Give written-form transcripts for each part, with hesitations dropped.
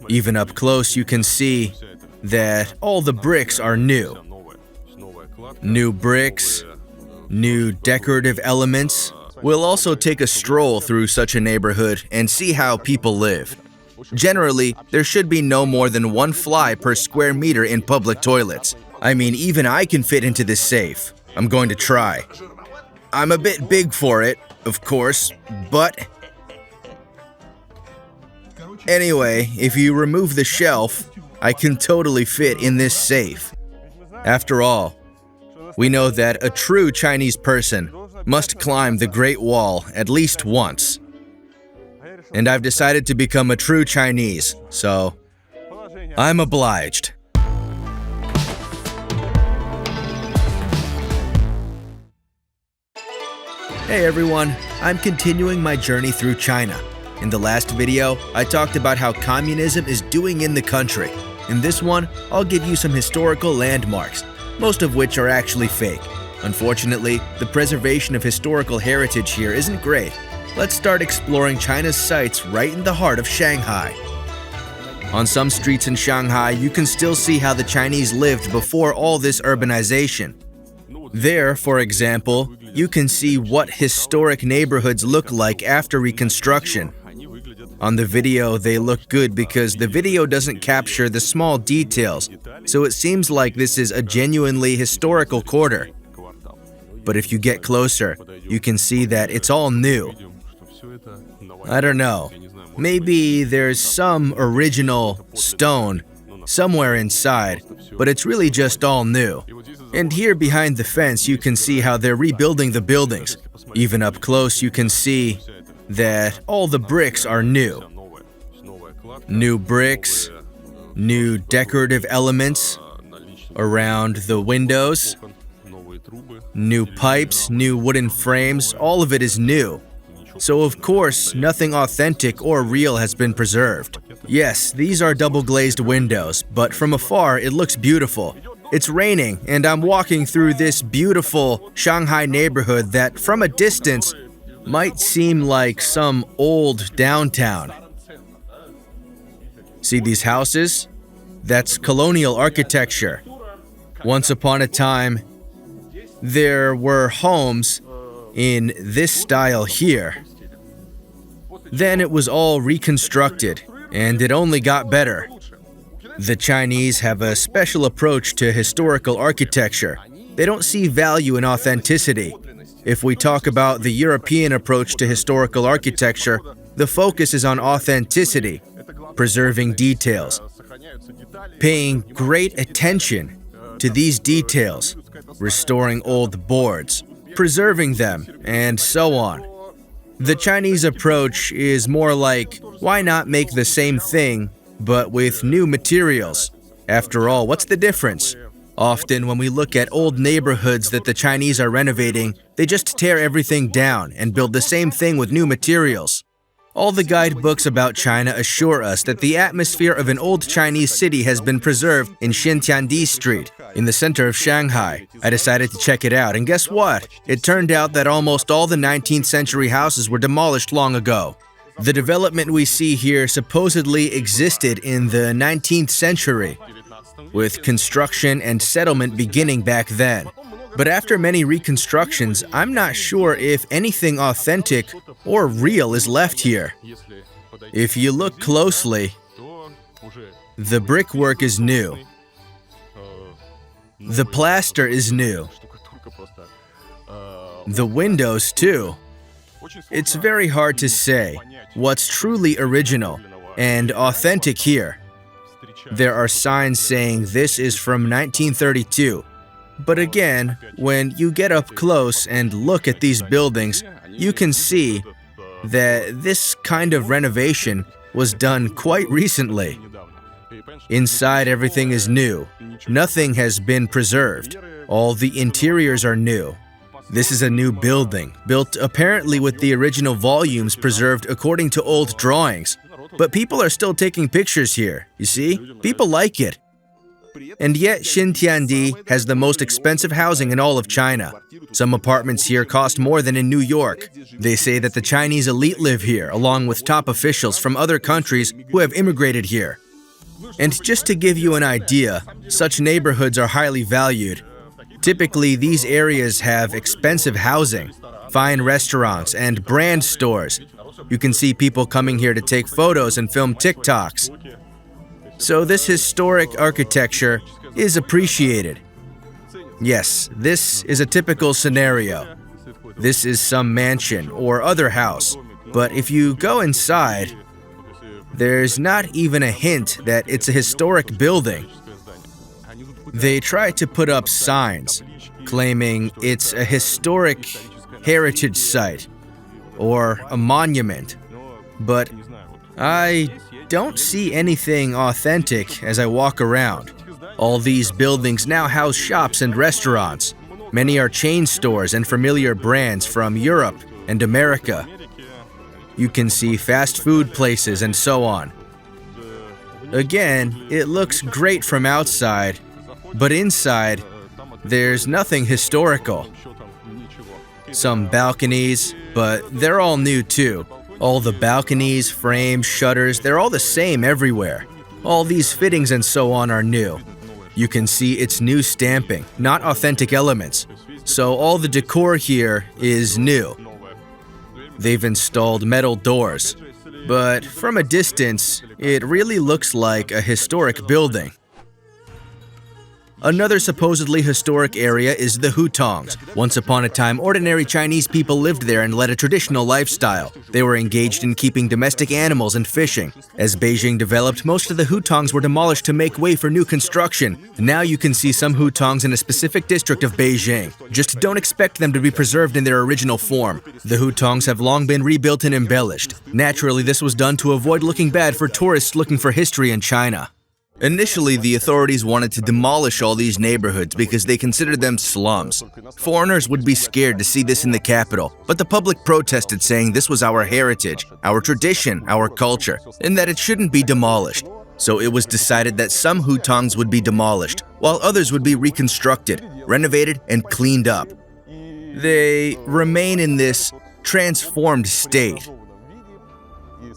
Even up close, you can see that all the bricks are new. New bricks, new decorative elements. We'll also take a stroll through such a neighborhood and see how people live. Generally, there should be no more than one fly per square meter in public toilets. I mean, even I can fit into this safe. I'm going to try. I'm a bit big for it, of course, but... Anyway, if you remove the shelf, I can totally fit in this safe. After all, we know that a true Chinese person must climb the Great Wall at least once. And I've decided to become a true Chinese, so I'm obliged. Hey everyone, I'm continuing my journey through China. In the last video, I talked about how communism is doing in the country. In this one, I'll give you some historical landmarks, most of which are actually fake. Unfortunately, the preservation of historical heritage here isn't great. Let's start exploring China's sites right in the heart of Shanghai. On some streets in Shanghai, you can still see how the Chinese lived before all this urbanization. There, for example, you can see what historic neighborhoods look like after reconstruction. On the video, they look good because the video doesn't capture the small details, so it seems like this is a genuinely historical quarter. But if you get closer, you can see that it's all new. I don't know, maybe there's some original stone somewhere inside, but it's really just all new. And here behind the fence, you can see how they're rebuilding the buildings. Even up close, you can see that all the bricks are new. New bricks, new decorative elements around the windows, new pipes, new wooden frames, all of it is new. So of course, nothing authentic or real has been preserved. Yes, these are double-glazed windows, but from afar it looks beautiful. It's raining, and I'm walking through this beautiful Shanghai neighborhood that, from a distance, might seem like some old downtown. See these houses? That's colonial architecture. Once upon a time, there were homes in this style here. Then it was all reconstructed, and it only got better. The Chinese have a special approach to historical architecture. They don't see value in authenticity. If we talk about the European approach to historical architecture, the focus is on authenticity, preserving details, paying great attention to these details, restoring old boards, preserving them, and so on. The Chinese approach is more like, why not make the same thing, but with new materials? After all, what's the difference? Often when we look at old neighborhoods that the Chinese are renovating, they just tear everything down and build the same thing with new materials. All the guidebooks about China assure us that the atmosphere of an old Chinese city has been preserved in Xintiandi Street, in the center of Shanghai. I decided to check it out, and guess what? It turned out that almost all the 19th century houses were demolished long ago. The development we see here supposedly existed in the 19th century, with construction and settlement beginning back then. But after many reconstructions, I'm not sure if anything authentic or real is left here. If you look closely, the brickwork is new. The plaster is new. The windows too. It's very hard to say what's truly original and authentic here. There are signs saying this is from 1932. But again, when you get up close and look at these buildings, you can see that this kind of renovation was done quite recently. Inside, everything is new. Nothing has been preserved. All the interiors are new. This is a new building, built apparently with the original volumes preserved according to old drawings. But people are still taking pictures here, you see? People like it. And yet, Xintiandi has the most expensive housing in all of China. Some apartments here cost more than in New York. They say that the Chinese elite live here, along with top officials from other countries who have immigrated here. And just to give you an idea, such neighborhoods are highly valued. Typically, these areas have expensive housing, fine restaurants, and brand stores. You can see people coming here to take photos and film TikToks. So this historic architecture is appreciated. Yes, this is a typical scenario. This is some mansion or other house, but if you go inside, there's not even a hint that it's a historic building. They try to put up signs claiming it's a historic heritage site or a monument, but I don't see anything authentic as I walk around. All these buildings now house shops and restaurants. Many are chain stores and familiar brands from Europe and America. You can see fast food places and so on. Again, it looks great from outside, but inside, there's nothing historical. Some balconies, but they're all new too. All the balconies, frames, shutters, they're all the same everywhere. All these fittings and so on are new. You can see it's new stamping, not authentic elements. So all the decor here is new. They've installed metal doors, but from a distance, it really looks like a historic building. Another supposedly historic area is the Hutongs. Once upon a time, ordinary Chinese people lived there and led a traditional lifestyle. They were engaged in keeping domestic animals and fishing. As Beijing developed, most of the Hutongs were demolished to make way for new construction. Now you can see some Hutongs in a specific district of Beijing. Just don't expect them to be preserved in their original form. The Hutongs have long been rebuilt and embellished. Naturally, this was done to avoid looking bad for tourists looking for history in China. Initially, the authorities wanted to demolish all these neighborhoods because they considered them slums. Foreigners would be scared to see this in the capital, but the public protested, saying this was our heritage, our tradition, our culture, and that it shouldn't be demolished. So it was decided that some Hutongs would be demolished, while others would be reconstructed, renovated, and cleaned up. They remain in this transformed state.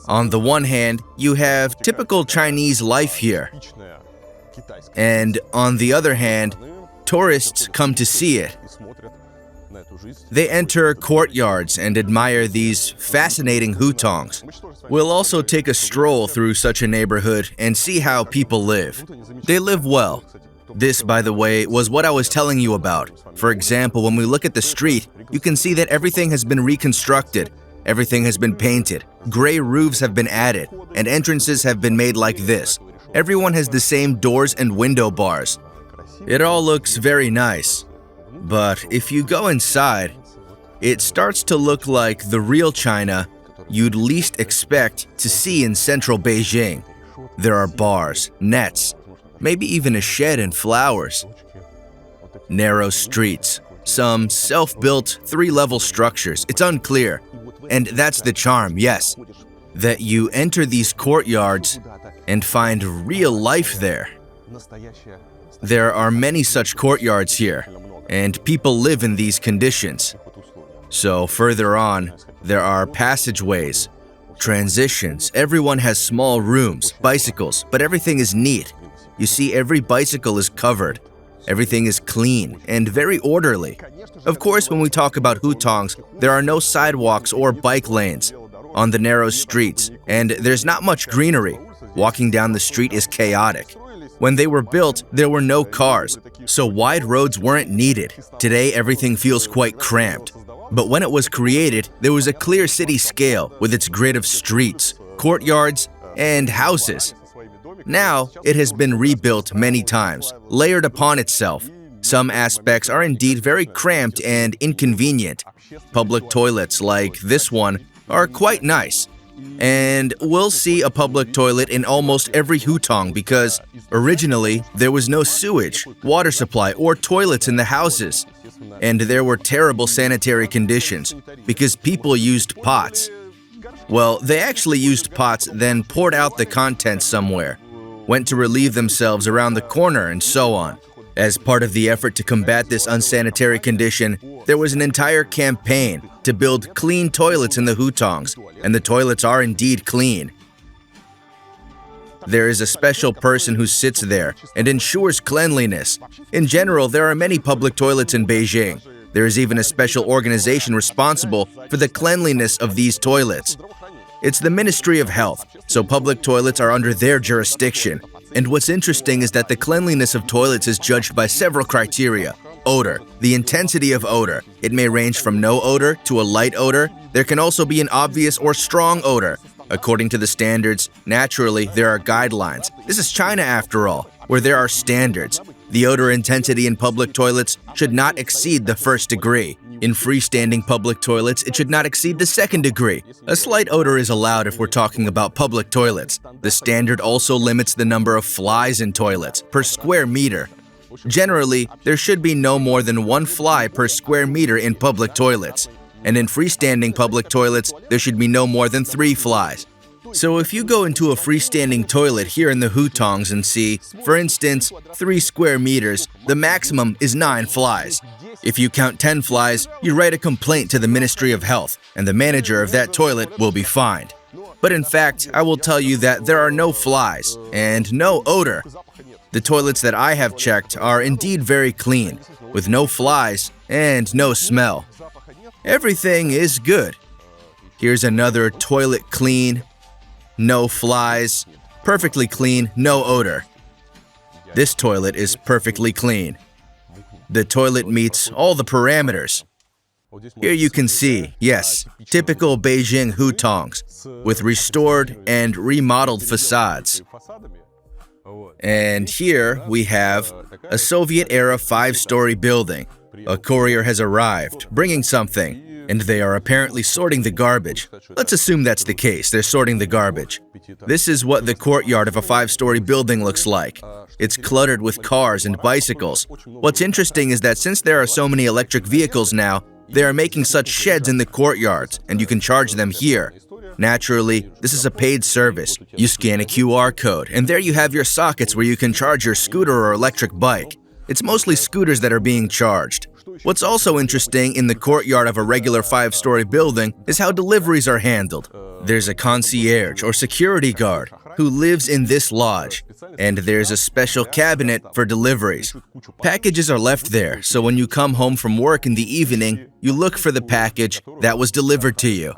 On the one hand, you have typical Chinese life here, and on the other hand, tourists come to see it. They enter courtyards and admire these fascinating Hutongs. We'll also take a stroll through such a neighborhood and see how people live. They live well. This, by the way, was what I was telling you about. For example, when we look at the street, you can see that everything has been reconstructed. Everything has been painted, gray roofs have been added, and entrances have been made like this. Everyone has the same doors and window bars. It all looks very nice. But if you go inside, it starts to look like the real China you'd least expect to see in central Beijing. There are bars, nets, maybe even a shed and flowers. Narrow streets, some self-built three-level structures. It's unclear. And that's the charm, yes, that you enter these courtyards and find real life there. There are many such courtyards here, and people live in these conditions. So further on, there are passageways, transitions. Everyone has small rooms, bicycles, but everything is neat. You see, every bicycle is covered. Everything is clean and very orderly. Of course, when we talk about Hutongs, there are no sidewalks or bike lanes on the narrow streets, and there's not much greenery. Walking down the street is chaotic. When they were built, there were no cars, so wide roads weren't needed. Today, everything feels quite cramped. But when it was created, there was a clear city scale with its grid of streets, courtyards, and houses. Now, it has been rebuilt many times, layered upon itself. Some aspects are indeed very cramped and inconvenient. Public toilets like this one are quite nice. And we'll see a public toilet in almost every Hutong because originally there was no sewage, water supply, or toilets in the houses. And there were terrible sanitary conditions because people used pots. Well, they actually used pots, then poured out the contents somewhere, went to relieve themselves around the corner, and so on. As part of the effort to combat this unsanitary condition, there was an entire campaign to build clean toilets in the Hutongs, and the toilets are indeed clean. There is a special person who sits there and ensures cleanliness. In general, there are many public toilets in Beijing. There is even a special organization responsible for the cleanliness of these toilets. It's the Ministry of Health, so public toilets are under their jurisdiction. And what's interesting is that the cleanliness of toilets is judged by several criteria. Odor, the intensity of odor. It may range from no odor to a light odor. There can also be an obvious or strong odor. According to the standards, naturally, there are guidelines. This is China after all, where there are standards. The odor intensity in public toilets should not exceed the 1st degree. In freestanding public toilets, it should not exceed the 2nd degree. A slight odor is allowed if we're talking about public toilets. The standard also limits the number of flies in toilets per square meter. Generally, there should be no more than 1 fly per square meter in public toilets. And in freestanding public toilets, there should be no more than 3 flies. So if you go into a freestanding toilet here in the Hutongs and see, for instance, 3 square meters, the maximum is 9 flies. If you count 10 flies, you write a complaint to the Ministry of Health, and the manager of that toilet will be fined. But in fact, I will tell you that there are no flies and no odor. The toilets that I have checked are indeed very clean, with no flies and no smell. Everything is good. Here's another toilet clean, no flies, perfectly clean, no odor. This toilet is perfectly clean. The toilet meets all the parameters. Here you can see, yes, typical Beijing Hutongs, with restored and remodeled facades. And here we have a Soviet-era 5-story building. A courier has arrived, bringing something, and they are apparently sorting the garbage. Let's assume that's the case, they're sorting the garbage. This is what the courtyard of a 5-story building looks like. It's cluttered with cars and bicycles. What's interesting is that since there are so many electric vehicles now, they are making such sheds in the courtyards, and you can charge them here. Naturally, this is a paid service. You scan a QR code, and there you have your sockets where you can charge your scooter or electric bike. It's mostly scooters that are being charged. What's also interesting in the courtyard of a regular 5-story building is how deliveries are handled. There's a concierge or security guard who lives in this lodge, and there's a special cabinet for deliveries. Packages are left there, so when you come home from work in the evening, you look for the package that was delivered to you.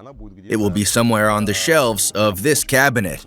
It will be somewhere on the shelves of this cabinet.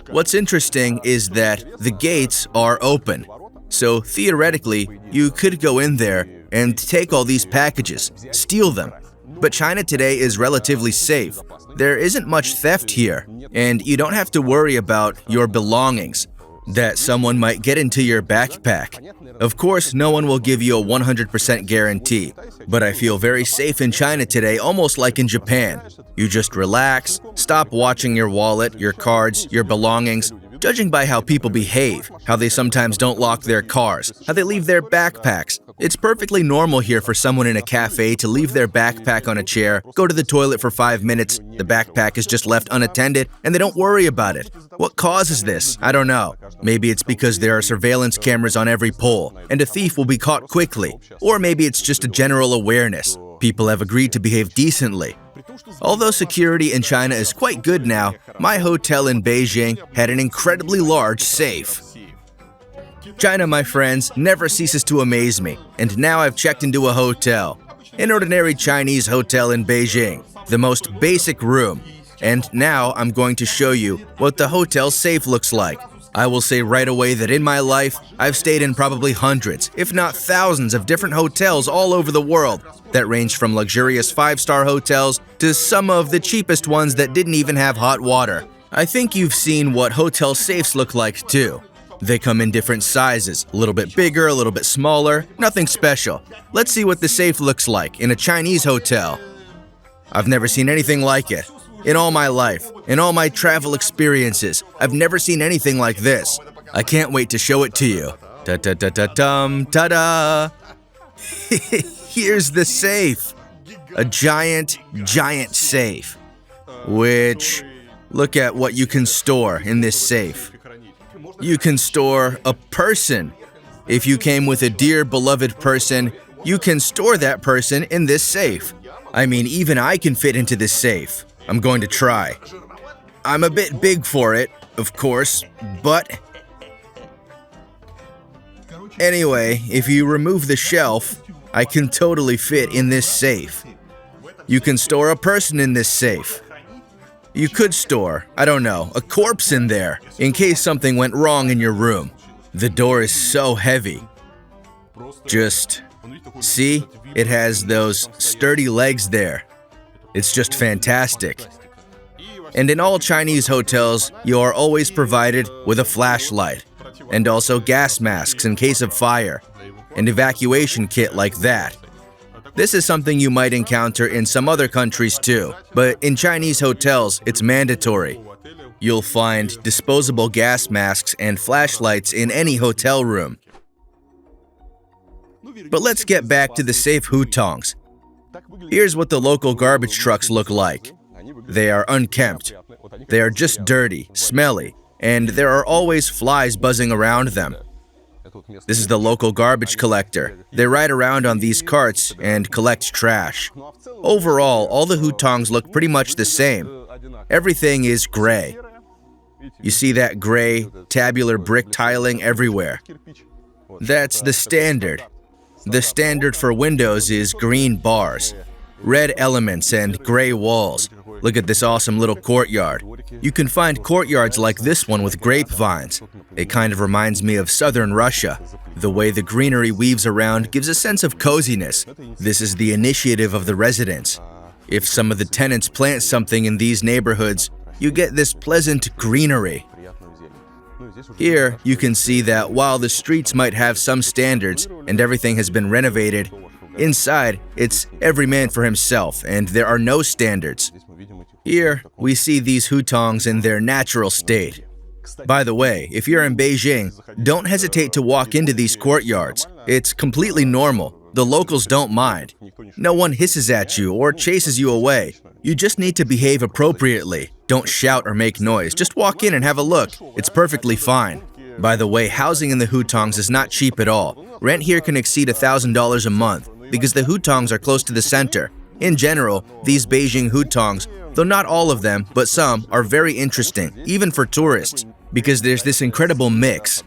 What's interesting is that the gates are open. So theoretically, you could go in there and take all these packages, steal them. But China today is relatively safe. There isn't much theft here, and you don't have to worry about your belongings, that someone might get into your backpack. Of course, no one will give you a 100% guarantee, but I feel very safe in China today, almost like in Japan. You just relax, stop watching your wallet, your cards, your belongings. Judging by how people behave, how they sometimes don't lock their cars, how they leave their backpacks. It's perfectly normal here for someone in a cafe to leave their backpack on a chair, go to the toilet for 5 minutes, the backpack is just left unattended, and they don't worry about it. What causes this? I don't know. Maybe it's because there are surveillance cameras on every pole, and a thief will be caught quickly. Or maybe it's just a general awareness. People have agreed to behave decently. Although security in China is quite good now, my hotel in Beijing had an incredibly large safe. China, my friends, never ceases to amaze me, and now I've checked into a hotel. An ordinary Chinese hotel in Beijing, the most basic room. And now I'm going to show you what the hotel safe looks like. I will say right away that in my life, I've stayed in probably hundreds, if not thousands of different hotels all over the world that range from luxurious 5-star hotels to some of the cheapest ones that didn't even have hot water. I think you've seen what hotel safes look like too. They come in different sizes, a little bit bigger, a little bit smaller, nothing special. Let's see what the safe looks like in a Chinese hotel. I've never seen anything like it. In all my life, in all my travel experiences, I've never seen anything like this. I can't wait to show it to you. Ta-ta-ta-ta-tum, ta-da! Here's the safe. A giant, giant safe. Which, look at what you can store in this safe. You can store a person. If you came with a dear, beloved person, you can store that person in this safe. I mean, even I can fit into this safe. I'm going to try. I'm a bit big for it, of course, but anyway, if you remove the shelf, I can totally fit in this safe. You can store a person in this safe. You could store, I don't know, a corpse in there, in case something went wrong in your room. The door is so heavy. Just see, it has those sturdy legs there. It's just fantastic. And in all Chinese hotels, you are always provided with a flashlight, and also gas masks in case of fire, an evacuation kit like that. This is something you might encounter in some other countries too, but in Chinese hotels, it's mandatory. You'll find disposable gas masks and flashlights in any hotel room. But let's get back to the safe Hutongs. Here's what the local garbage trucks look like. They are unkempt. They are just dirty, smelly, and there are always flies buzzing around them. This is the local garbage collector. They ride around on these carts and collect trash. Overall, all the Hutongs look pretty much the same. Everything is gray. You see that gray, tabular brick tiling everywhere. That's the standard. The standard for windows is green bars, red elements, and gray walls. Look at this awesome little courtyard. You can find courtyards like this one with grapevines. It kind of reminds me of southern Russia. The way the greenery weaves around gives a sense of coziness. This is the initiative of the residents. If some of the tenants plant something in these neighborhoods, you get this pleasant greenery. Here, you can see that while the streets might have some standards and everything has been renovated, inside, it's every man for himself and there are no standards. Here, we see these Hutongs in their natural state. By the way, if you're in Beijing, don't hesitate to walk into these courtyards. It's completely normal. The locals don't mind. No one hisses at you or chases you away. You just need to behave appropriately. Don't shout or make noise. Just walk in and have a look. It's perfectly fine. By the way, housing in the Hutongs is not cheap at all. Rent here can exceed $1,000 a month because the Hutongs are close to the center. In general, these Beijing Hutongs, though not all of them, but some, are very interesting, even for tourists, because there's this incredible mix.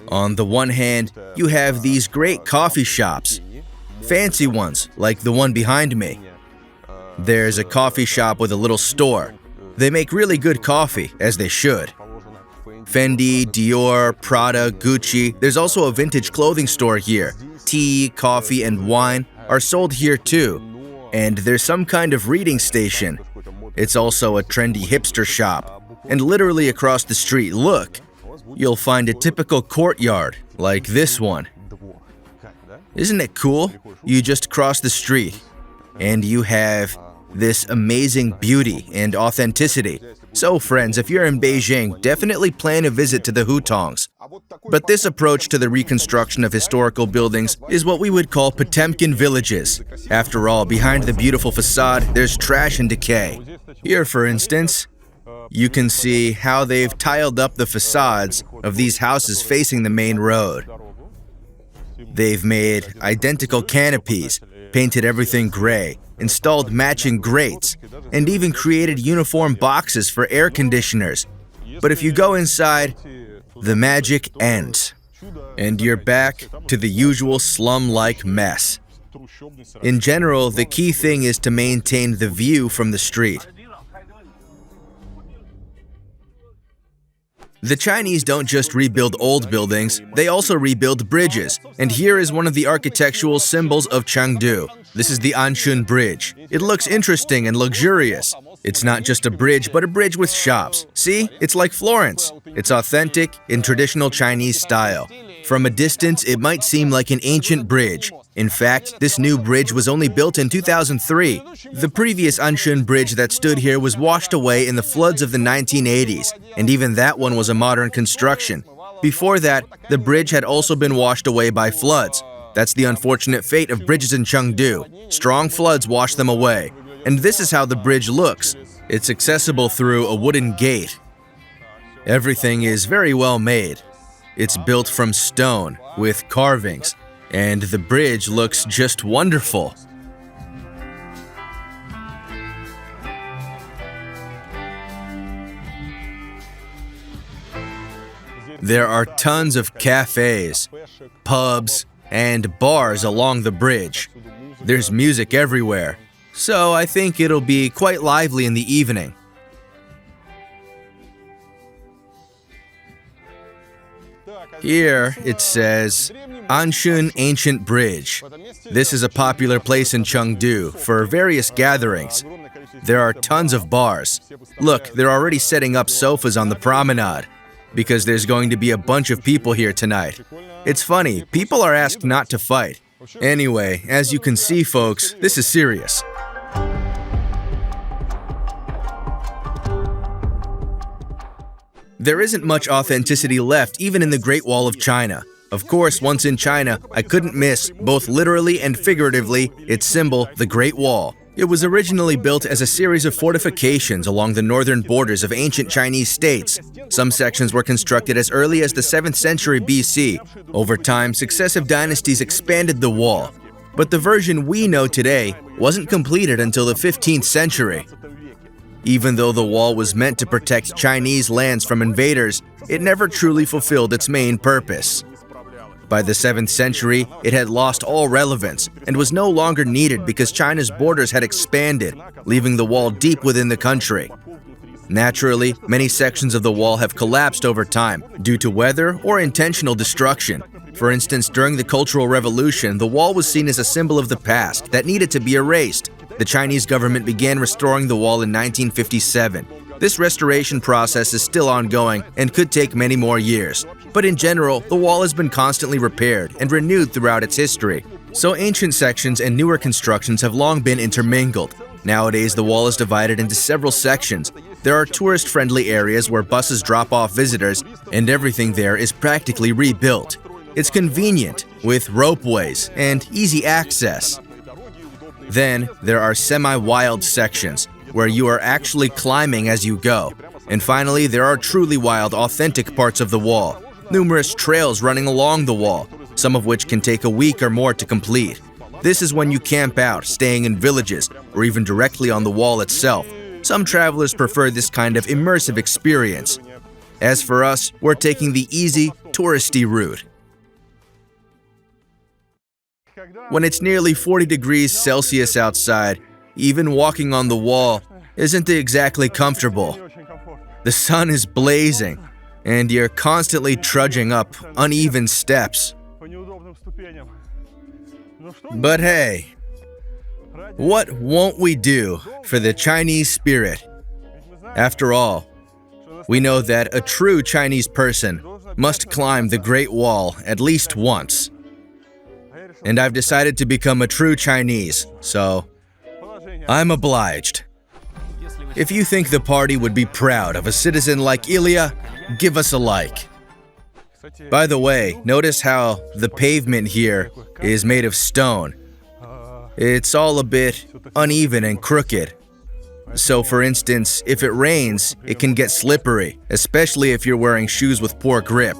On the one hand, you have these great coffee shops, fancy ones, like the one behind me. There's a coffee shop with a little store. They make really good coffee, as they should. Fendi, Dior, Prada, Gucci. There's also a vintage clothing store here. Tea, coffee, and wine are sold here too. And there's some kind of reading station. It's also a trendy hipster shop. And literally across the street, look, you'll find a typical courtyard, like this one. Isn't it cool? You just cross the street, and you have this amazing beauty and authenticity. So friends, if you're in Beijing, definitely plan a visit to the Hutongs. But this approach to the reconstruction of historical buildings is what we would call Potemkin villages. After all, behind the beautiful facade, there's trash and decay. Here, for instance, you can see how they've tiled up the facades of these houses facing the main road. They've made identical canopies, painted everything gray, installed matching grates, and even created uniform boxes for air conditioners. But if you go inside, the magic ends, and you're back to the usual slum-like mess. In general, the key thing is to maintain the view from the street. The Chinese don't just rebuild old buildings, they also rebuild bridges. And here is one of the architectural symbols of Chengdu. This is the Anshun Bridge. It looks interesting and luxurious. It's not just a bridge, but a bridge with shops. See? It's like Florence. It's authentic in traditional Chinese style. From a distance, it might seem like an ancient bridge. In fact, this new bridge was only built in 2003. The previous Anshun Bridge that stood here was washed away in the floods of the 1980s, and even that one was a modern construction. Before that, the bridge had also been washed away by floods. That's the unfortunate fate of bridges in Chengdu. Strong floods wash them away. And this is how the bridge looks. It's accessible through a wooden gate. Everything is very well made. It's built from stone, with carvings, and the bridge looks just wonderful. There are tons of cafes, pubs, and bars along the bridge. There's music everywhere, so I think it'll be quite lively in the evening. Here it says, Anshun Ancient Bridge. This is a popular place in Chengdu for various gatherings. There are tons of bars. Look, they're already setting up sofas on the promenade, because there's going to be a bunch of people here tonight. It's funny, people are asked not to fight. Anyway, as you can see, folks, this is serious. There isn't much authenticity left even in the Great Wall of China. Of course, once in China, I couldn't miss, both literally and figuratively, its symbol, the Great Wall. It was originally built as a series of fortifications along the northern borders of ancient Chinese states. Some sections were constructed as early as the 7th century BC. Over time, successive dynasties expanded the wall. But the version we know today wasn't completed until the 15th century. Even though the wall was meant to protect Chinese lands from invaders, it never truly fulfilled its main purpose. By the 7th century, it had lost all relevance and was no longer needed because China's borders had expanded, leaving the wall deep within the country. Naturally, many sections of the wall have collapsed over time due to weather or intentional destruction. For instance, during the Cultural Revolution, the wall was seen as a symbol of the past that needed to be erased. The Chinese government began restoring the wall in 1957. This restoration process is still ongoing and could take many more years. But in general, the wall has been constantly repaired and renewed throughout its history. So ancient sections and newer constructions have long been intermingled. Nowadays, the wall is divided into several sections. There are tourist-friendly areas where buses drop off visitors, and everything there is practically rebuilt. It's convenient, with ropeways and easy access. Then, there are semi-wild sections, where you are actually climbing as you go. And finally, there are truly wild, authentic parts of the wall. Numerous trails running along the wall, some of which can take a week or more to complete. This is when you camp out, staying in villages, or even directly on the wall itself. Some travelers prefer this kind of immersive experience. As for us, we're taking the easy, touristy route. When it's nearly 40 degrees Celsius outside, even walking on the wall isn't exactly comfortable. The sun is blazing, and you're constantly trudging up uneven steps. But hey, what won't we do for the Chinese spirit? After all, we know that a true Chinese person must climb the Great Wall at least once. And I've decided to become a true Chinese, so I'm obliged. If you think the party would be proud of a citizen like Ilya, give us a like. By the way, notice how the pavement here is made of stone. It's all a bit uneven and crooked. So for instance, if it rains, it can get slippery, especially if you're wearing shoes with poor grip.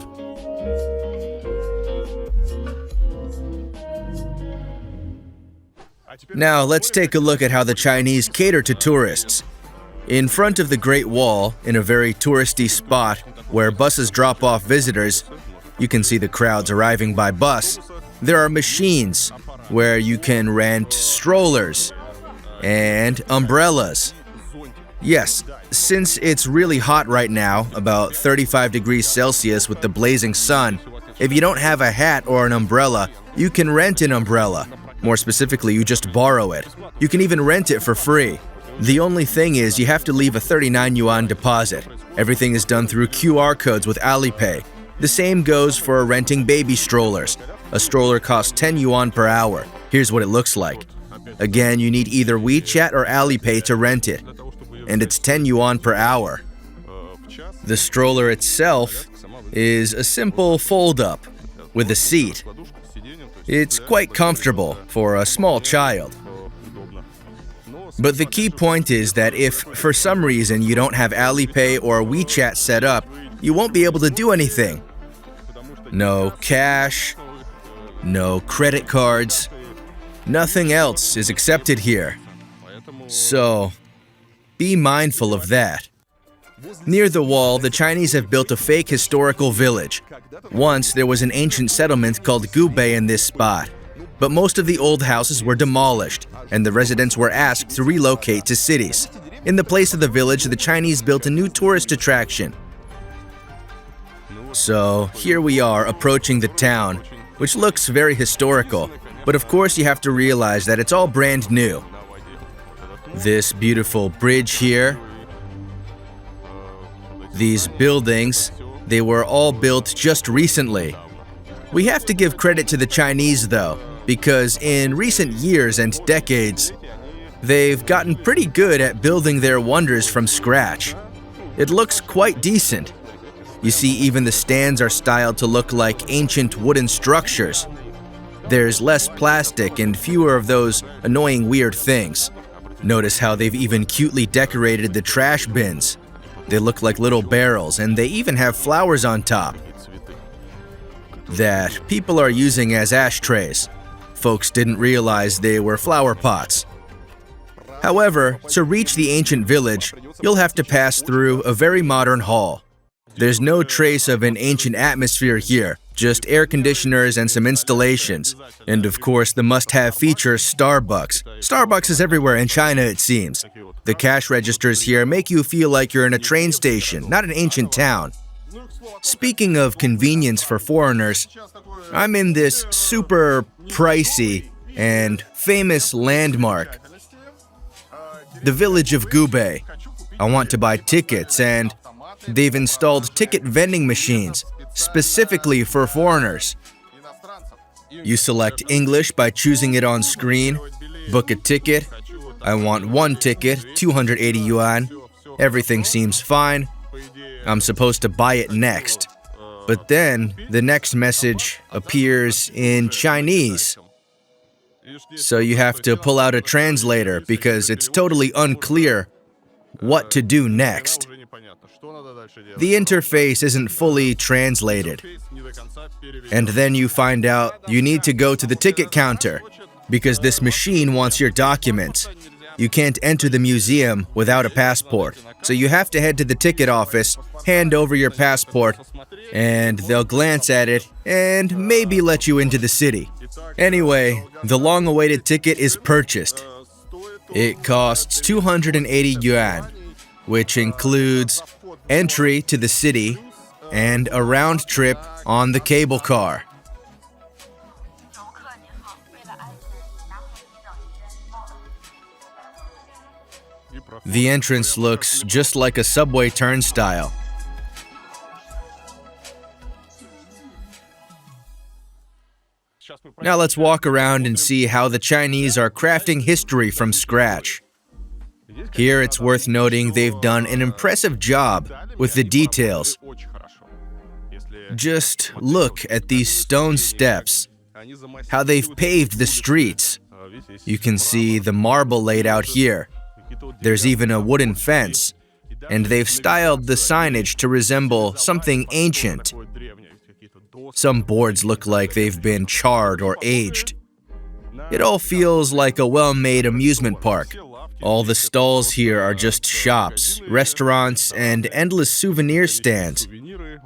Now let's take a look at how the Chinese cater to tourists. In front of the Great Wall, in a very touristy spot where buses drop off visitors, you can see the crowds arriving by bus. There are machines where you can rent strollers and umbrellas. Yes, since it's really hot right now, about 35 degrees Celsius with the blazing sun, if you don't have a hat or an umbrella, you can rent an umbrella. More specifically, you just borrow it. You can even rent it for free. The only thing is you have to leave a 39 yuan deposit. Everything is done through QR codes with Alipay. The same goes for renting baby strollers. A stroller costs 10 yuan per hour. Here's what it looks like. Again, you need either WeChat or Alipay to rent it, and it's 10 yuan per hour. The stroller itself is a simple fold-up with a seat. It's quite comfortable for a small child. But the key point is that if, for some reason, you don't have Alipay or WeChat set up, you won't be able to do anything. No cash, no credit cards, nothing else is accepted here. So, be mindful of that. Near the wall, the Chinese have built a fake historical village. Once, there was an ancient settlement called Gubei in this spot, but most of the old houses were demolished, and the residents were asked to relocate to cities. In the place of the village, the Chinese built a new tourist attraction. So, here we are approaching the town, which looks very historical, but of course you have to realize that it's all brand new. This beautiful bridge here, these buildings, they were all built just recently. We have to give credit to the Chinese though, because in recent years and decades, they've gotten pretty good at building their wonders from scratch. It looks quite decent. You see, even the stands are styled to look like ancient wooden structures. There's less plastic and fewer of those annoying weird things. Notice how they've even cutely decorated the trash bins. They look like little barrels, and they even have flowers on top that people are using as ashtrays. Folks didn't realize they were flower pots. However, to reach the ancient village, you'll have to pass through a very modern hall. There's no trace of an ancient atmosphere here, just air conditioners and some installations. And of course, the must-have feature, Starbucks. Starbucks is everywhere in China, it seems. The cash registers here make you feel like you're in a train station, not an ancient town. Speaking of convenience for foreigners, I'm in this super pricey and famous landmark, the village of Gubei. I want to buy tickets, and they've installed ticket vending machines specifically for foreigners. You select English by choosing it on screen, book a ticket. I want one ticket, 280 yuan. Everything seems fine. I'm supposed to buy it next. But then the next message appears in Chinese. So you have to pull out a translator because it's totally unclear what to do next. The interface isn't fully translated. And then you find out you need to go to the ticket counter because this machine wants your documents. You can't enter the museum without a passport. So you have to head to the ticket office, hand over your passport, and they'll glance at it and maybe let you into the city. Anyway, the long-awaited ticket is purchased. It costs 280 yuan, which includes entry to the city and a round trip on the cable car. The entrance looks just like a subway turnstile. Now let's walk around and see how the Chinese are crafting history from scratch. Here it's worth noting they've done an impressive job with the details. Just look at these stone steps, how they've paved the streets. You can see the marble laid out here. There's even a wooden fence, and they've styled the signage to resemble something ancient. Some boards look like they've been charred or aged. It all feels like a well-made amusement park. All the stalls here are just shops, restaurants, and endless souvenir stands.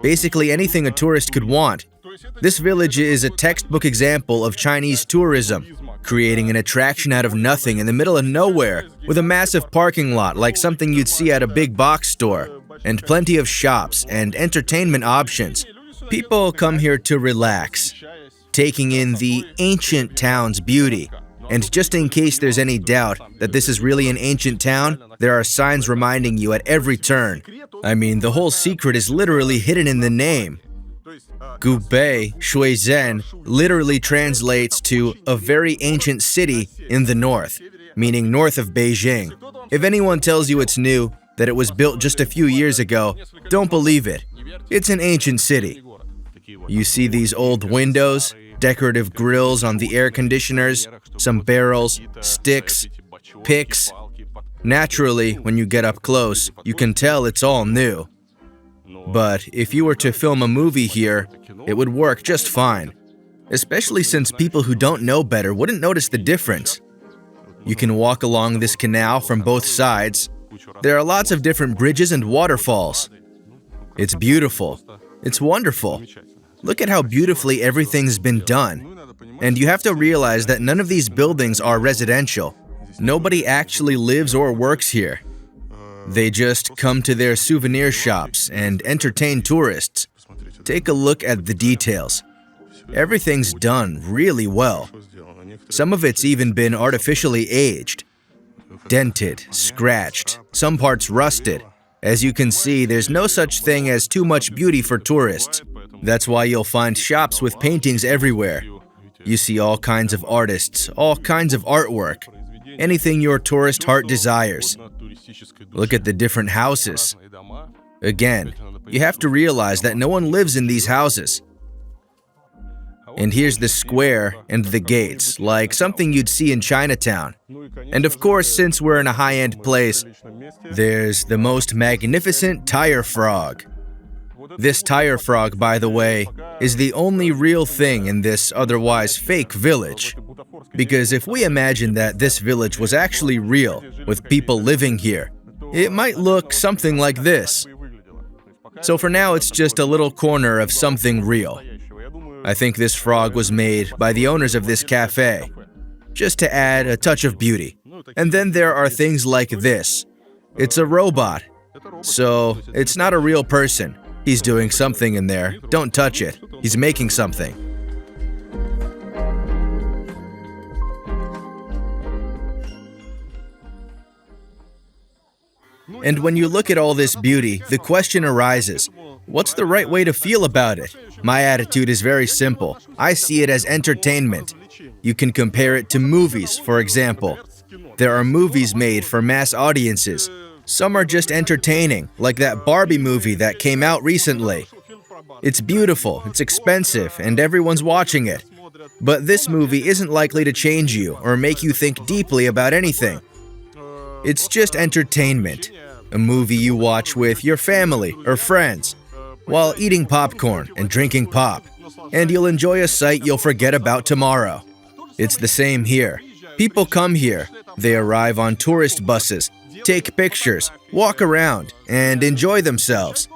Basically anything a tourist could want. This village is a textbook example of Chinese tourism, creating an attraction out of nothing in the middle of nowhere, with a massive parking lot like something you'd see at a big box store, and plenty of shops and entertainment options. People come here to relax, taking in the ancient town's beauty. And just in case there's any doubt that this is really an ancient town, there are signs reminding you at every turn. I mean, the whole secret is literally hidden in the name. Gubei, Shuizhen, literally translates to a very ancient city in the north, meaning north of Beijing. If anyone tells you it's new, that it was built just a few years ago, don't believe it. It's an ancient city. You see these old windows, decorative grills on the air conditioners, some barrels, sticks, picks. Naturally, when you get up close, you can tell it's all new. But if you were to film a movie here, it would work just fine. Especially since people who don't know better wouldn't notice the difference. You can walk along this canal from both sides, There are lots of different bridges and waterfalls. It's beautiful. It's wonderful. Look at how beautifully everything's been done. And you have to realize that none of these buildings are residential. Nobody actually lives or works here. They just come to their souvenir shops and entertain tourists. Take a look at the details. Everything's done really well. Some of it's even been artificially aged. Dented, scratched, some parts rusted. As you can see, there's no such thing as too much beauty for tourists. That's why you'll find shops with paintings everywhere. You see all kinds of artists, all kinds of artwork. Anything your tourist heart desires. Look at the different houses. Again, you have to realize that no one lives in these houses. And here's the square and the gates, like something you'd see in Chinatown. And of course, since we're in a high-end place, there's the most magnificent tire frog. This tire frog, by the way, is the only real thing in this otherwise fake village. Because if we imagine that this village was actually real, with people living here, it might look something like this. So for now, it's just a little corner of something real. I think this frog was made by the owners of this cafe, just to add a touch of beauty. And then there are things like this. It's a robot, so it's not a real person. He's doing something in there. Don't touch it. He's making something. And when you look at all this beauty, the question arises, what's the right way to feel about it? My attitude is very simple. I see it as entertainment. You can compare it to movies, for example. There are movies made for mass audiences. Some are just entertaining, like that Barbie movie that came out recently. It's beautiful, it's expensive, and everyone's watching it. But this movie isn't likely to change you or make you think deeply about anything. It's just entertainment. A movie you watch with your family or friends while eating popcorn and drinking pop. And you'll enjoy a sight you'll forget about tomorrow. It's the same here. People come here. They arrive on tourist buses, take pictures, walk around, and enjoy themselves.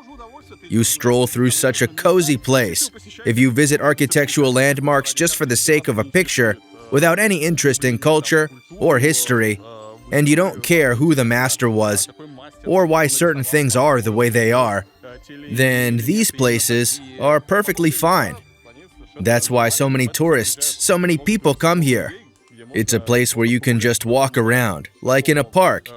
You stroll through such a cozy place. If you visit architectural landmarks just for the sake of a picture, without any interest in culture or history, and you don't care who the master was, or why certain things are the way they are, then these places are perfectly fine. That's why so many tourists, so many people come here. It's a place where you can just walk around, like in a park,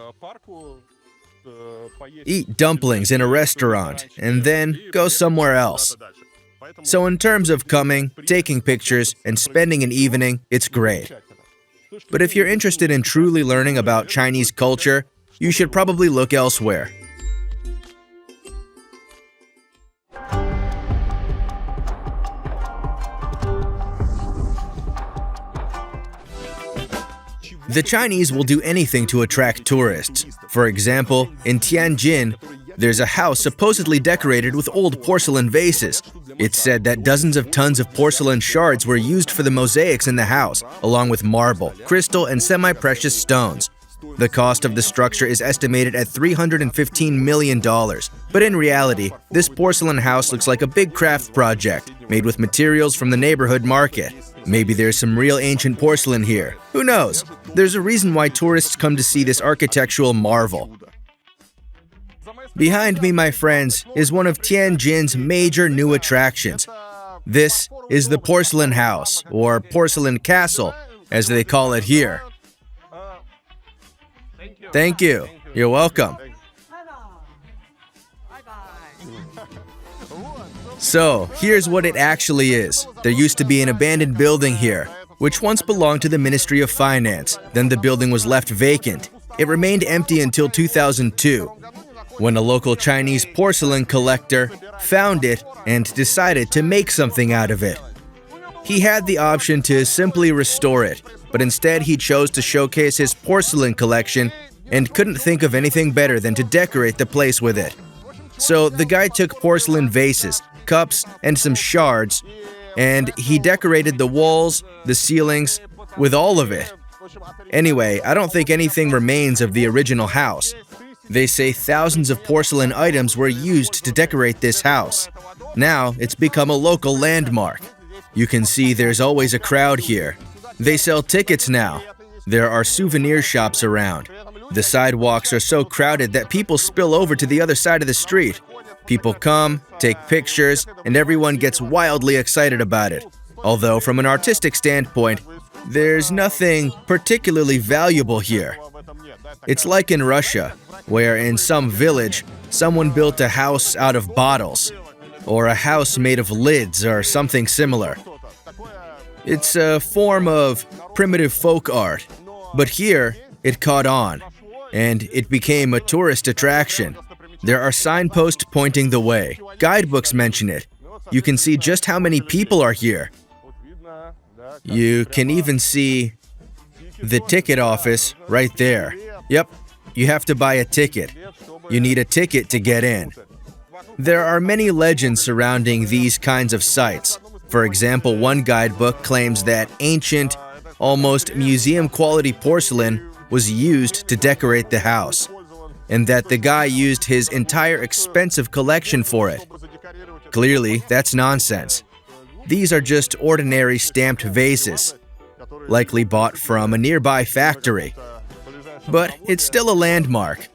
eat dumplings in a restaurant, and then go somewhere else. So in terms of coming, taking pictures, and spending an evening, it's great. But if you're interested in truly learning about Chinese culture, you should probably look elsewhere. The Chinese will do anything to attract tourists. For example, in Tianjin, there's a house supposedly decorated with old porcelain vases. It's said that dozens of tons of porcelain shards were used for the mosaics in the house, along with marble, crystal, and semi-precious stones. The cost of the structure is estimated at $315 million. But in reality, this porcelain house looks like a big craft project, made with materials from the neighborhood market. Maybe there's some real ancient porcelain here. Who knows? There's a reason why tourists come to see this architectural marvel. Behind me, my friends, is one of Tianjin's major new attractions. This is the Porcelain House, or Porcelain Castle, as they call it here. Thank you. You're welcome. So, here's what it actually is. There used to be an abandoned building here, which once belonged to the Ministry of Finance. Then the building was left vacant. It remained empty until 2002, when a local Chinese porcelain collector found it and decided to make something out of it. He had the option to simply restore it, but instead he chose to showcase his porcelain collection and couldn't think of anything better than to decorate the place with it. So the guy took porcelain vases, cups, and some shards, and he decorated the walls, the ceilings, with all of it. Anyway, I don't think anything remains of the original house. They say thousands of porcelain items were used to decorate this house. Now, it's become a local landmark. You can see there's always a crowd here. They sell tickets now. There are souvenir shops around. The sidewalks are so crowded that people spill over to the other side of the street. People come, take pictures, and everyone gets wildly excited about it. Although, from an artistic standpoint, there's nothing particularly valuable here. It's like in Russia, where in some village, someone built a house out of bottles, or a house made of lids or something similar. It's a form of primitive folk art, but here it caught on, and it became a tourist attraction. There are signposts pointing the way. Guidebooks mention it. You can see just how many people are here. You can even see the ticket office right there. Yep, you have to buy a ticket. You need a ticket to get in. There are many legends surrounding these kinds of sites. For example, one guidebook claims that ancient, almost museum-quality porcelain was used to decorate the house, and that the guy used his entire expensive collection for it. Clearly, that's nonsense. These are just ordinary stamped vases, likely bought from a nearby factory. But it's still a landmark.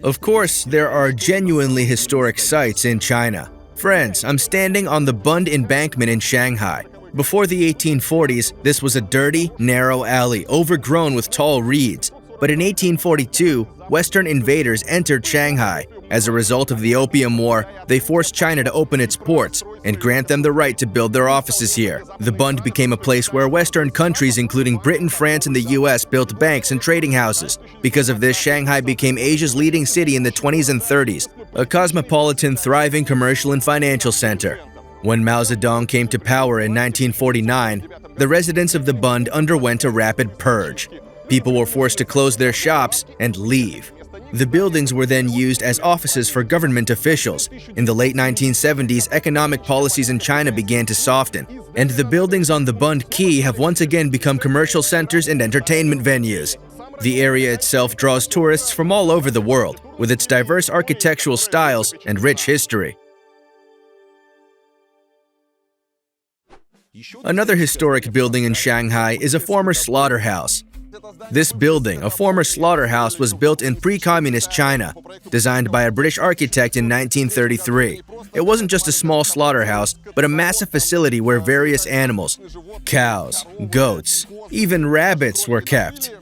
Of course, there are genuinely historic sites in China. Friends, I'm standing on the Bund Embankment in Shanghai. Before the 1840s, this was a dirty, narrow alley overgrown with tall reeds. But in 1842, Western invaders entered Shanghai. As a result of the Opium War, they forced China to open its ports and grant them the right to build their offices here. The Bund became a place where Western countries, including Britain, France, and the US, built banks and trading houses. Because of this, Shanghai became Asia's leading city in the 20s and 30s, a cosmopolitan, thriving commercial and financial center. When Mao Zedong came to power in 1949, the residents of the Bund underwent a rapid purge. People were forced to close their shops and leave. The buildings were then used as offices for government officials. In the late 1970s, economic policies in China began to soften, and the buildings on the Bund Quay have once again become commercial centers and entertainment venues. The area itself draws tourists from all over the world, with its diverse architectural styles and rich history. Another historic building in Shanghai is a former slaughterhouse. This building, a former slaughterhouse, was built in pre-communist China, designed by a British architect in 1933. It wasn't just a small slaughterhouse, but a massive facility where various animals, cows, goats, even rabbits were kept.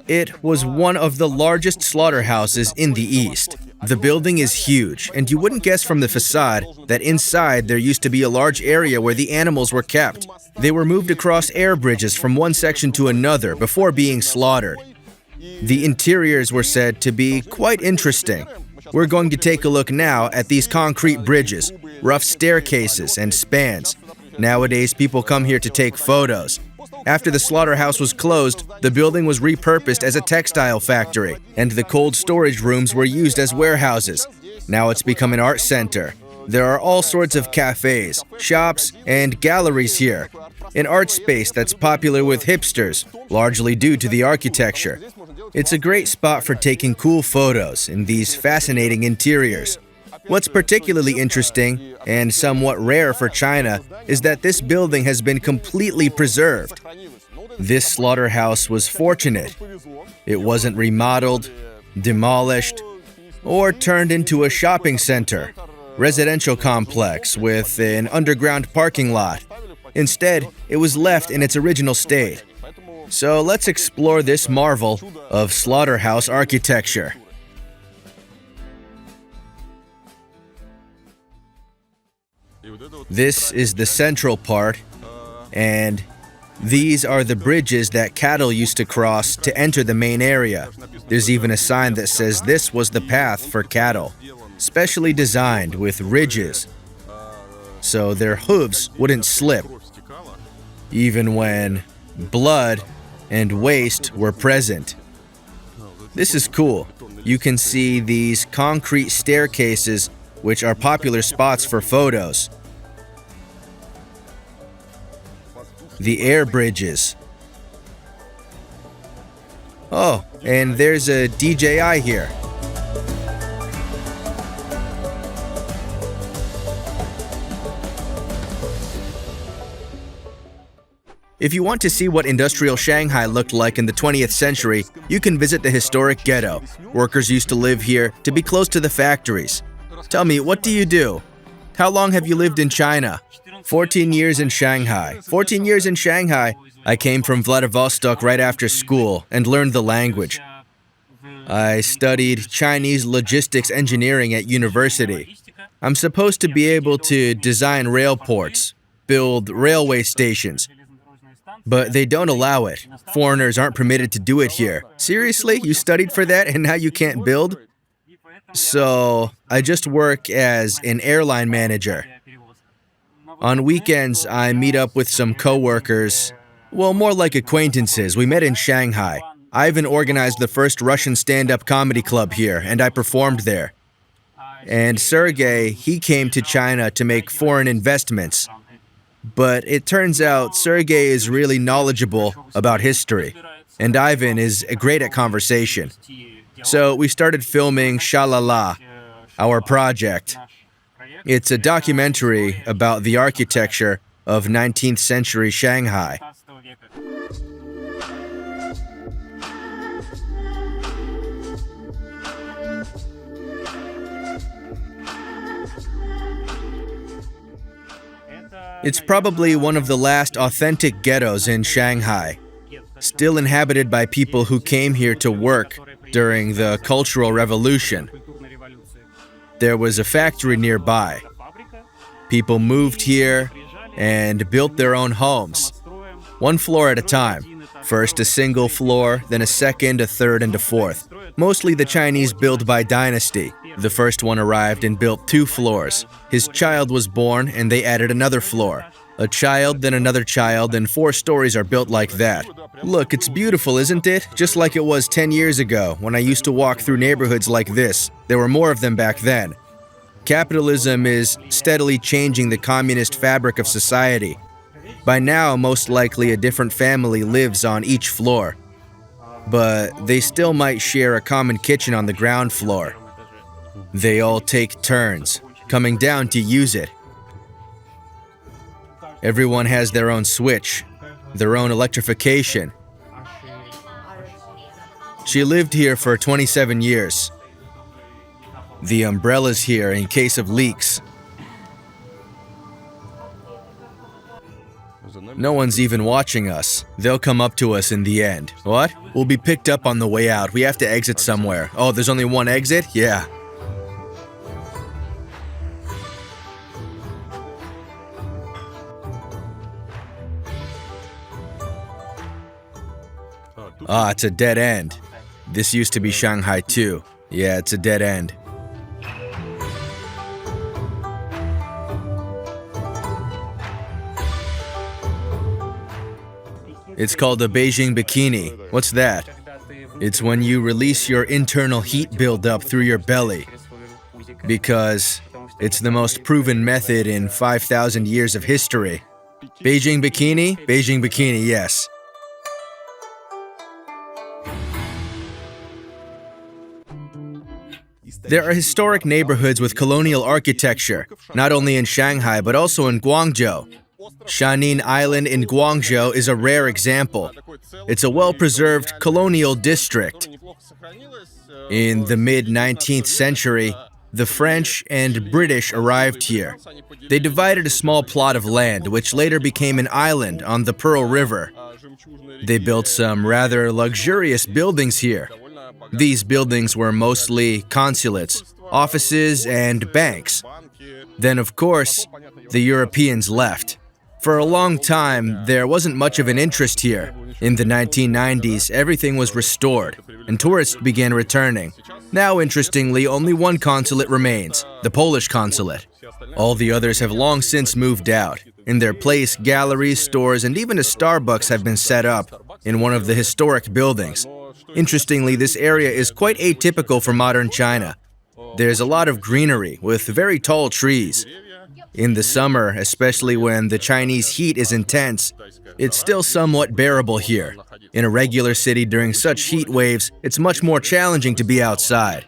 It was one of the largest slaughterhouses in the East. The building is huge, and you wouldn't guess from the facade that inside there used to be a large area where the animals were kept. They were moved across air bridges from one section to another before being slaughtered. The interiors were said to be quite interesting. We're going to take a look now at these concrete bridges, rough staircases, and spans. Nowadays, people come here to take photos. After the slaughterhouse was closed, the building was repurposed as a textile factory, and the cold storage rooms were used as warehouses. Now it's become an art center. There are all sorts of cafes, shops, and galleries here. An art space that's popular with hipsters, largely due to the architecture. It's a great spot for taking cool photos in these fascinating interiors. What's particularly interesting, and somewhat rare for China, is that this building has been completely preserved. This slaughterhouse was fortunate. It wasn't remodeled, demolished, or turned into a shopping center, residential complex with an underground parking lot. Instead, it was left in its original state. So let's explore this marvel of slaughterhouse architecture. This is the central part, and these are the bridges that cattle used to cross to enter the main area. There's even a sign that says this was the path for cattle, specially designed with ridges, so their hooves wouldn't slip, even when blood and waste were present. This is cool. You can see these concrete staircases, which are popular spots for photos. The air bridges. Oh, and there's a DJI here. If you want to see what industrial Shanghai looked like in the 20th century, you can visit the historic ghetto. Workers used to live here to be close to the factories. Tell me, what do you do? How long have you lived in China? 14 years in Shanghai. 14 years in Shanghai. I came from Vladivostok right after school and learned the language. I studied Chinese logistics engineering at university. I'm supposed to be able to design railports, build railway stations, but they don't allow it. Foreigners aren't permitted to do it here. Seriously? You studied for that and now you can't build? So, I just work as an airline manager. On weekends, I meet up with some coworkers. Well, more like acquaintances. We met in Shanghai. Ivan organized the first Russian stand-up comedy club here, and I performed there. And Sergey, he came to China to make foreign investments. But it turns out Sergey is really knowledgeable about history, and Ivan is great at conversation. So we started filming Shalala, our project. It's a documentary about the architecture of 19th century Shanghai. It's probably one of the last authentic ghettos in Shanghai, still inhabited by people who came here to work during the Cultural Revolution. There was a factory nearby. People moved here and built their own homes, one floor at a time. First a single floor, then a second, a third, and a fourth. Mostly the Chinese build by dynasty. The first one arrived and built 2 floors. His child was born and they added another floor. A child, then another child, and 4 stories are built like that. Look, it's beautiful, isn't it? Just like it was 10 years ago, when I used to walk through neighborhoods like this. There were more of them back then. Capitalism is steadily changing the communist fabric of society. By now, most likely a different family lives on each floor. But they still might share a common kitchen on the ground floor. They all take turns, coming down to use it. Everyone has their own switch, their own electrification. She lived here for 27 years. The umbrella's here in case of leaks. No one's even watching us. They'll come up to us in the end. What? We'll be picked up on the way out. We have to exit somewhere. Oh, there's only one exit? Yeah. Ah, it's a dead end. This used to be Shanghai too. Yeah, it's a dead end. It's called a Beijing bikini. What's that? It's when you release your internal heat buildup through your belly. Because it's the most proven method in 5,000 years of history. Beijing bikini? Beijing bikini, yes. There are historic neighborhoods with colonial architecture, not only in Shanghai but also in Guangzhou. Shanin Island in Guangzhou is a rare example. It's a well-preserved colonial district. In the mid-19th century, the French and British arrived here. They divided a small plot of land, which later became an island on the Pearl River. They built some rather luxurious buildings here. These buildings were mostly consulates, offices, and banks. Then, of course, the Europeans left. For a long time, there wasn't much of an interest here. In the 1990s, everything was restored, and tourists began returning. Now, interestingly, only one consulate remains, the Polish consulate. All the others have long since moved out. In their place, galleries, stores, and even a Starbucks have been set up in one of the historic buildings. Interestingly, this area is quite atypical for modern China. There's a lot of greenery with very tall trees. In the summer, especially when the Chinese heat is intense, it's still somewhat bearable here. In a regular city during such heat waves, it's much more challenging to be outside.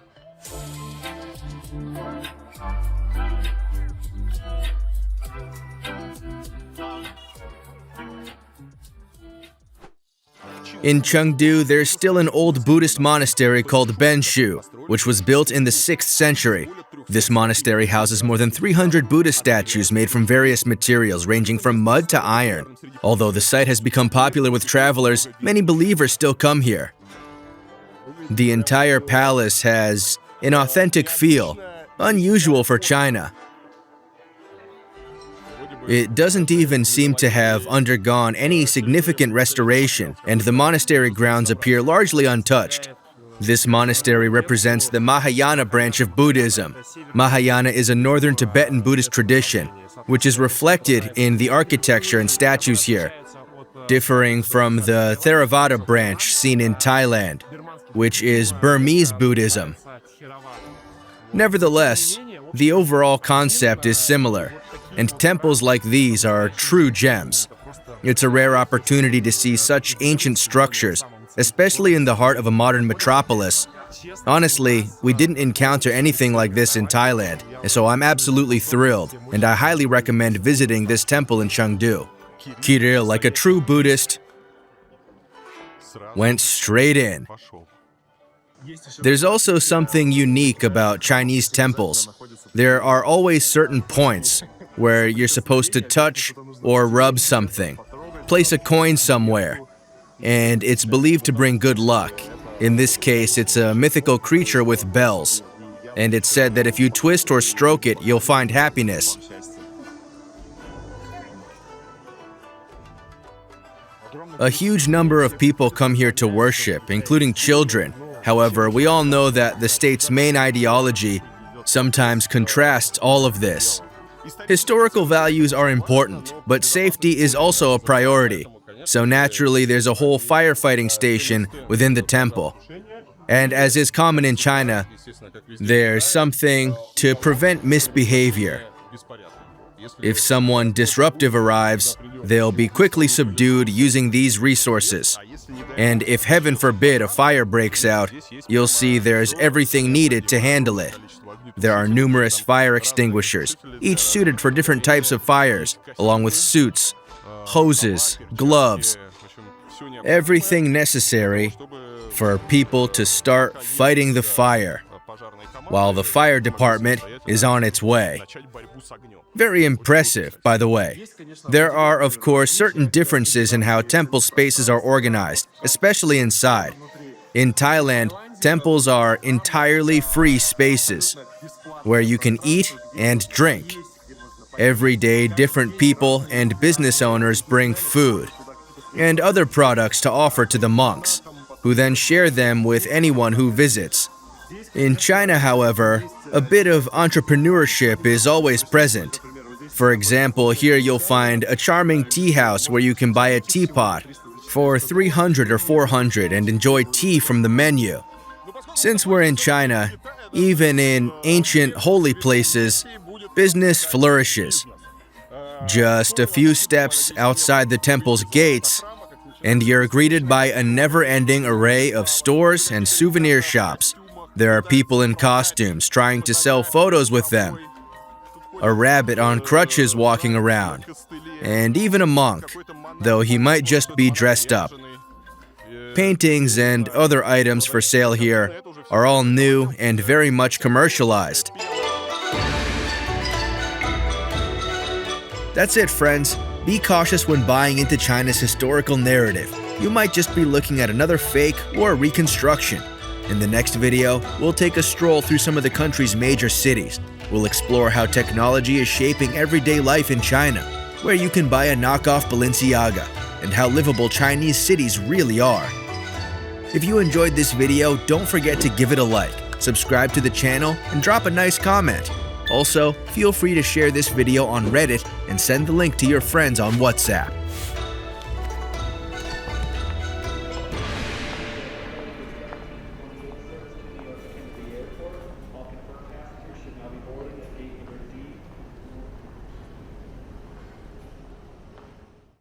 In Chengdu, there's still an old Buddhist monastery called Benshu, which was built in the 6th century. This monastery houses more than 300 Buddha statues made from various materials ranging from mud to iron. Although the site has become popular with travelers, many believers still come here. The entire palace has an authentic feel, unusual for China. It doesn't even seem to have undergone any significant restoration, and the monastery grounds appear largely untouched. This monastery represents the Mahayana branch of Buddhism. Mahayana is a northern Tibetan Buddhist tradition, which is reflected in the architecture and statues here, differing from the Theravada branch seen in Thailand, which is Burmese Buddhism. Nevertheless, the overall concept is similar, and temples like these are true gems. It's a rare opportunity to see such ancient structures, especially in the heart of a modern metropolis. Honestly, we didn't encounter anything like this in Thailand, and so I'm absolutely thrilled, and I highly recommend visiting this temple in Chengdu. Kirill, like a true Buddhist, went straight in. There's also something unique about Chinese temples. There are always certain points where you're supposed to touch or rub something, place a coin somewhere, and it's believed to bring good luck. In this case, it's a mythical creature with bells, and it's said that if you twist or stroke it, you'll find happiness. A huge number of people come here to worship, including children. However, we all know that the state's main ideology sometimes contrasts all of this. Historical values are important, but safety is also a priority. So naturally, there's a whole firefighting station within the temple. And as is common in China, there's something to prevent misbehavior. If someone disruptive arrives, they'll be quickly subdued using these resources. And if heaven forbid a fire breaks out, you'll see there's everything needed to handle it. There are numerous fire extinguishers, each suited for different types of fires, along with suits, hoses, gloves, everything necessary for people to start fighting the fire, while the fire department is on its way. Very impressive, by the way. There are, of course, certain differences in how temple spaces are organized, especially inside. In Thailand, temples are entirely free spaces, where you can eat and drink. Every day, different people and business owners bring food and other products to offer to the monks, who then share them with anyone who visits. In China, however, a bit of entrepreneurship is always present. For example, here you'll find a charming tea house where you can buy a teapot for 300 or 400 and enjoy tea from the menu. Since we're in China, even in ancient holy places, business flourishes. Just a few steps outside the temple's gates, and you're greeted by a never-ending array of stores and souvenir shops. There are people in costumes trying to sell photos with them, a rabbit on crutches walking around, and even a monk, though he might just be dressed up. Paintings and other items for sale here are all new and very much commercialized. That's it, friends. Be cautious when buying into China's historical narrative. You might just be looking at another fake or reconstruction. In the next video, we'll take a stroll through some of the country's major cities. We'll explore how technology is shaping everyday life in China, where you can buy a knockoff Balenciaga, and how livable Chinese cities really are. If you enjoyed this video, don't forget to give it a like, subscribe to the channel, and drop a nice comment. Also, feel free to share this video on Reddit and send the link to your friends on WhatsApp.